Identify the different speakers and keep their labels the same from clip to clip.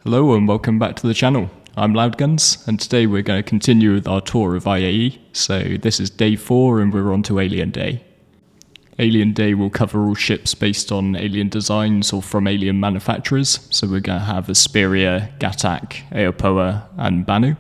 Speaker 1: Hello and welcome back to the channel. I'm Loudguns, and today we're going to continue with our tour of IAE. So this is day 4 and we're on to Alien Day. Alien Day will cover all ships based on alien designs or from alien manufacturers. So we're going to have Asperia, Gatak, Aopoa and Banu.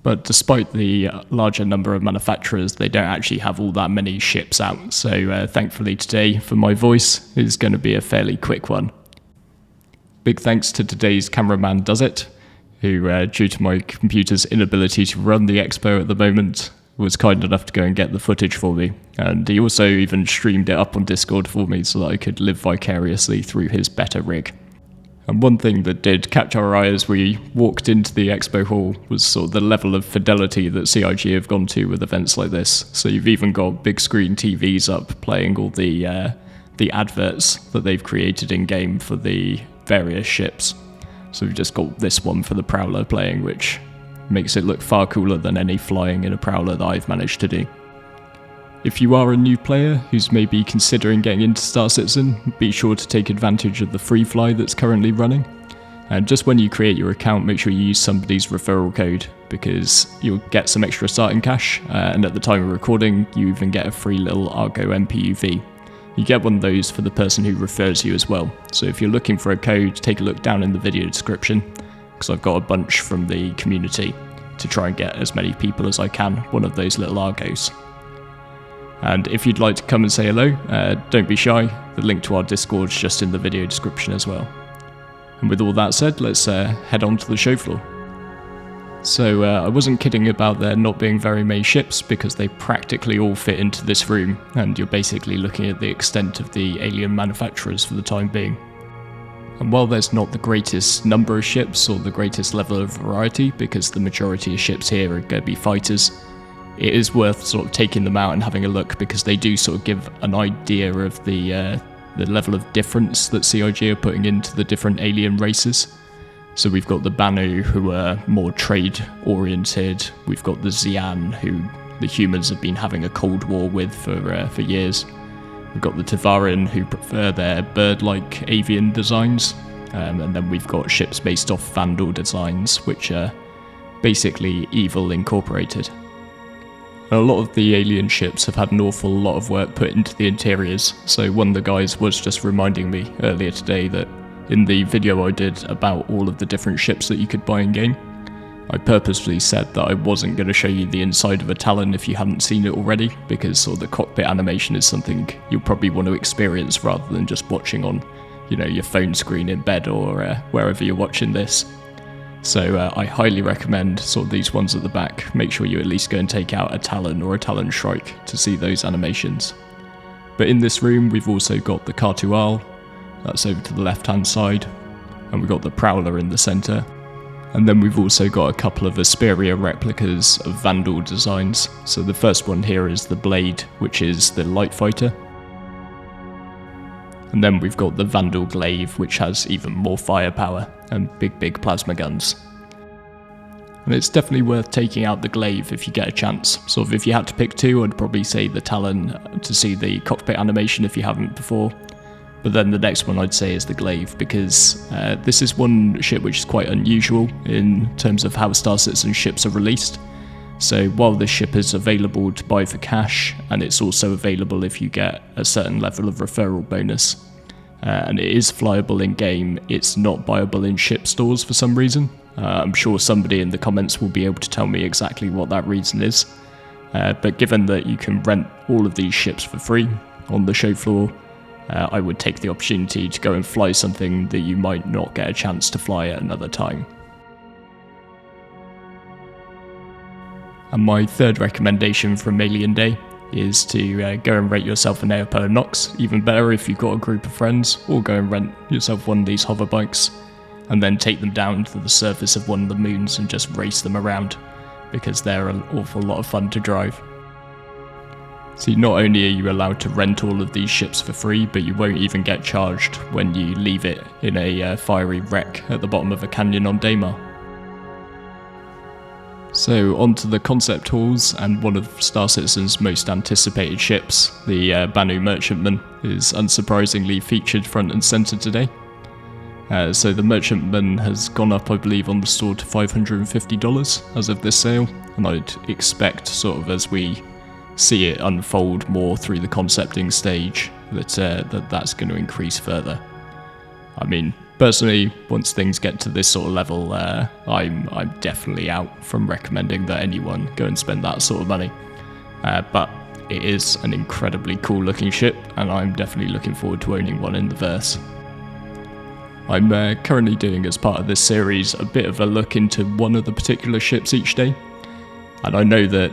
Speaker 1: But despite the larger number of manufacturers, they don't actually have all that many ships out. So thankfully today, for my voice, is going to be a fairly quick one. Big thanks to today's cameraman Does It, who, due to my computer's inability to run the expo at the moment, was kind enough to go and get the footage for me. And he also even streamed it up on Discord for me so that I could live vicariously through his better rig. And one thing that did catch our eye as we walked into the expo hall was sort of the level of fidelity that CIG have gone to with events like this. So you've even got big screen TVs up playing all the adverts that they've created in-game for the various ships. So we've just got this one for the Prowler playing, which makes it look far cooler than any flying in a Prowler that I've managed to do. If you are a new player who's maybe considering getting into Star Citizen, be sure to take advantage of the free fly that's currently running. And just when you create your account, make sure you use somebody's referral code, because you'll get some extra starting cash, and at the time of recording, you even get a free little Argo MPUV. You get one of those for the person who refers you as well. So if you're looking for a code, take a look down in the video description, because I've got a bunch from the community to try and get as many people as I can one of those little Argos. And if you'd like to come and say hello, don't be shy. The link to our Discord's just in the video description as well. And with all that said, let's head on to the show floor. So I wasn't kidding about there not being very many ships, because they practically all fit into this room, and you're basically looking at the extent of the alien manufacturers for the time being. And while there's not the greatest number of ships or the greatest level of variety, because the majority of ships here are going to be fighters, it is worth sort of taking them out and having a look, because they do sort of give an idea of the level of difference that CIG are putting into the different alien races. So we've got the Banu, who are more trade-oriented. We've got the Xi'an, who the humans have been having a cold war with for years. We've got the Tavaran, who prefer their bird-like avian designs. And then we've got ships based off Vandal designs, which are basically evil incorporated. A lot of the alien ships have had an awful lot of work put into the interiors, so one of the guys was just reminding me earlier today that in the video I did about all of the different ships that you could buy in-game, I purposely said that I wasn't going to show you the inside of a Talon if you hadn't seen it already, because sort of the cockpit animation is something you'll probably want to experience rather than just watching on, your phone screen in bed or wherever you're watching this. So I highly recommend sort of these ones at the back. Make sure you at least go and take out a Talon or a Talon Shrike to see those animations. But in this room we've also got the Khartu'al, that's over to the left hand side, and we've got the Prowler in the centre. And then we've also got a couple of Asperia replicas of Vandal designs. So the first one here is the Blade, which is the light fighter. And then we've got the Vandal Glaive, which has even more firepower and big plasma guns. And it's definitely worth taking out the Glaive if you get a chance. Sort of if you had to pick two, I'd probably say the Talon to see the cockpit animation if you haven't before. But then the next one I'd say is the Glaive, because this is one ship which is quite unusual in terms of how Star Citizen ships are released. So while this ship is available to buy for cash, and it's also available if you get a certain level of referral bonus, and it is flyable in-game, it's not buyable in ship stores for some reason. I'm sure somebody in the comments will be able to tell me exactly what that reason is. But given that you can rent all of these ships for free on the show floor, I would take the opportunity to go and fly something that you might not get a chance to fly at another time. And my third recommendation from Alien Day is to go and rent yourself an Aopoa Nox, even better if you've got a group of friends, or go and rent yourself one of these hover bikes, and then take them down to the surface of one of the moons and just race them around, because they're an awful lot of fun to drive. See, not only are you allowed to rent all of these ships for free, but you won't even get charged when you leave it in a fiery wreck at the bottom of a canyon on Daymar. So onto the concept halls, and one of Star Citizen's most anticipated ships, the Banu Merchantman, is unsurprisingly featured front and centre today. So the merchantman has gone up, I believe, on the store to $550 as of this sale, and I'd expect sort of as we see it unfold more through the concepting stage that that's going to increase further. I mean, personally, once things get to this sort of level, I'm definitely out from recommending that anyone go and spend that sort of money. But it is an incredibly cool looking ship, and I'm definitely looking forward to owning one in the verse. I'm currently doing, as part of this series, a bit of a look into one of the particular ships each day, and I know that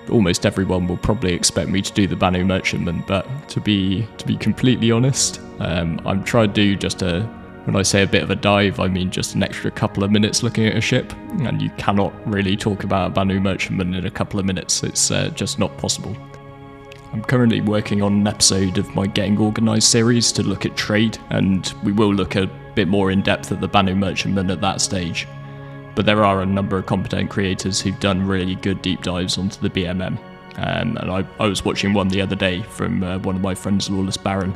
Speaker 1: almost everyone will probably expect me to do the Banu merchantman, but to be completely honest, I'm trying to do just when I say a bit of a dive, I mean just an extra couple of minutes looking at a ship, and you cannot really talk about a Banu merchantman in a couple of minutes. It's just not possible. I'm currently working on an episode of my Getting Organised series to look at trade, and we will look a bit more in depth at the Banu merchantman at that stage. But there are a number of competent creators who've done really good deep dives onto the BMM. And I was watching one the other day from one of my friends, Lawless Baron,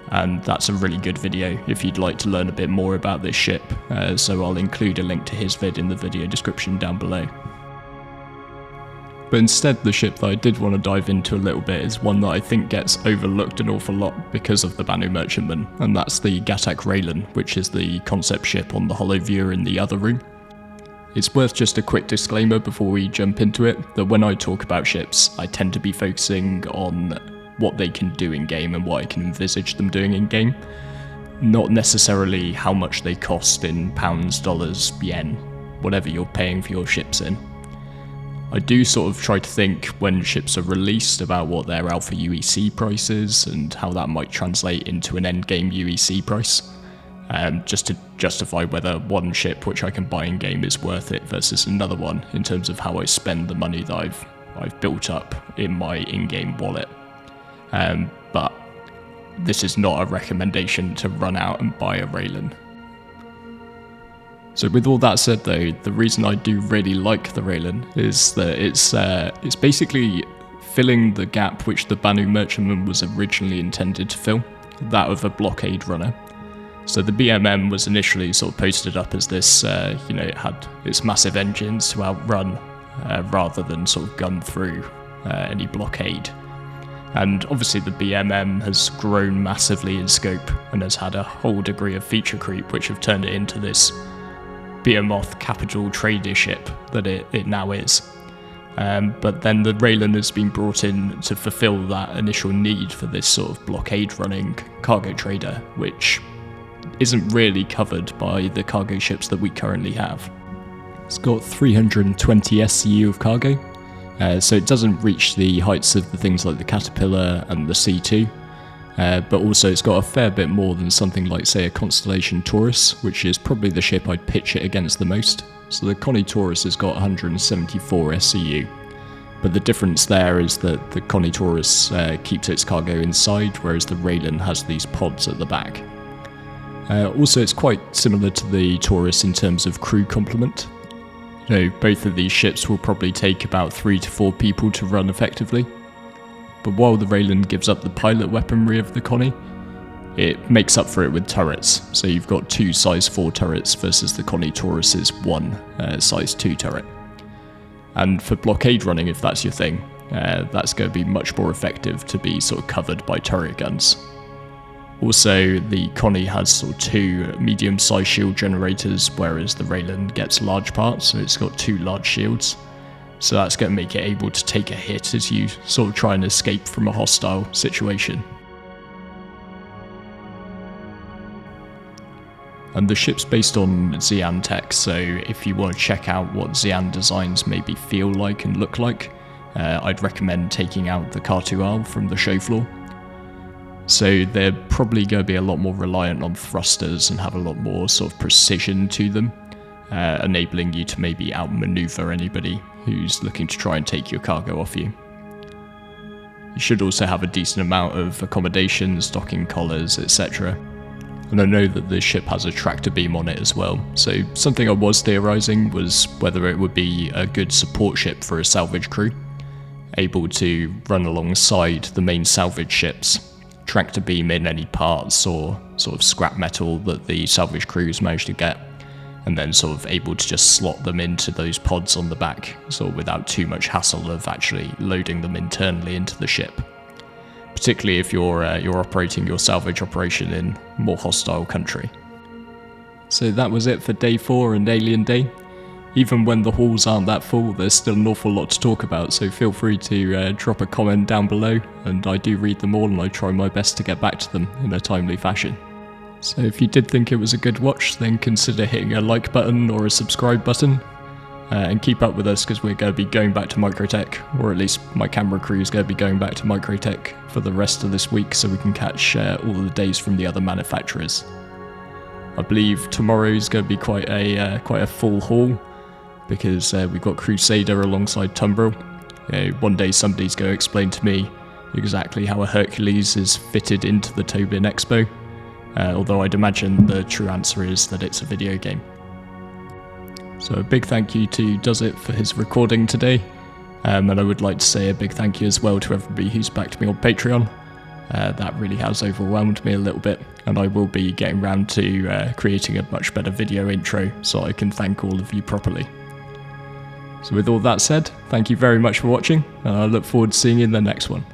Speaker 1: and that's a really good video if you'd like to learn a bit more about this ship. So I'll include a link to his vid in the video description down below. But instead, the ship that I did want to dive into a little bit is one that I think gets overlooked an awful lot because of the Banu merchantman, and that's the Gatak Railen, which is the concept ship on the hollow viewer in the other room. It's worth just a quick disclaimer before we jump into it, that when I talk about ships, I tend to be focusing on what they can do in-game and what I can envisage them doing in-game, not necessarily how much they cost in pounds, dollars, yen, whatever you're paying for your ships in. I do sort of try to think when ships are released about what their alpha UEC price is and how that might translate into an end-game UEC price. Just to justify whether one ship which I can buy in game is worth it versus another one in terms of how I spend the money that I've built up in my in-game wallet. But this is not a recommendation to run out and buy a Railen. So with all that said though, the reason I do really like the Railen is that it's basically filling the gap which the Banu merchantman was originally intended to fill, that of a blockade runner. So the BMM was initially sort of posted up as this, it had its massive engines to outrun rather than sort of gun through any blockade. And obviously the BMM has grown massively in scope and has had a whole degree of feature creep which have turned it into this behemoth capital trader ship that it now is. But then the Railen has been brought in to fulfill that initial need for this sort of blockade running cargo trader, which isn't really covered by the cargo ships that we currently have. It's got 320 SCU of cargo, so it doesn't reach the heights of the things like the Caterpillar and the C2, but also it's got a fair bit more than something like, say, a Constellation Taurus, which is probably the ship I'd pitch it against the most. So the Connie Taurus has got 174 SCU, but the difference there is that the Connie Taurus keeps its cargo inside, whereas the Railen has these pods at the back. Also, it's quite similar to the Taurus in terms of crew complement. Both of these ships will probably take about 3 to 4 people to run effectively. But while the Railen gives up the pilot weaponry of the Connie, it makes up for it with turrets. So you've got 2 size 4 turrets versus the Connie Taurus's 1 size 2 turret. And for blockade running, if that's your thing, that's going to be much more effective to be sort of covered by turret guns. Also, the Connie has sort of 2 medium-sized shield generators, whereas the Railen gets large parts, so it's got 2 large shields. So that's going to make it able to take a hit as you sort of try and escape from a hostile situation. And the ship's based on Xi'an tech, so if you want to check out what Xi'an designs maybe feel like and look like, I'd recommend taking out the Khartu'al from the show floor. So they're probably going to be a lot more reliant on thrusters and have a lot more sort of precision to them, enabling you to maybe outmaneuver anybody who's looking to try and take your cargo off you. You should also have a decent amount of accommodations, docking collars, etc. And I know that this ship has a tractor beam on it as well, so something I was theorising was whether it would be a good support ship for a salvage crew, able to run alongside the main salvage ships tractor beam in any parts or sort of scrap metal that the salvage crews managed to get, and then sort of able to just slot them into those pods on the back, sort of without too much hassle of actually loading them internally into the ship. Particularly if you're operating your salvage operation in more hostile country. So that was it for Day 4 and Alien Day. Even when the halls aren't that full, there's still an awful lot to talk about, so feel free to drop a comment down below, and I do read them all and I try my best to get back to them in a timely fashion. So if you did think it was a good watch, then consider hitting a like button or a subscribe button, and keep up with us because we're going to be going back to Microtech, or at least my camera crew is going to be going back to Microtech for the rest of this week so we can catch all of the days from the other manufacturers. I believe tomorrow is going to be quite a full haul, because we've got Crusader alongside Tumbril. One day somebody's going to explain to me exactly how a Hercules is fitted into the Tobin Expo, although I'd imagine the true answer is that it's a video game. So a big thank you to Does It for his recording today, and I would like to say a big thank you as well to everybody who's backed me on Patreon. That really has overwhelmed me a little bit, and I will be getting round to creating a much better video intro so I can thank all of you properly. So with all that said, thank you very much for watching, and I look forward to seeing you in the next one.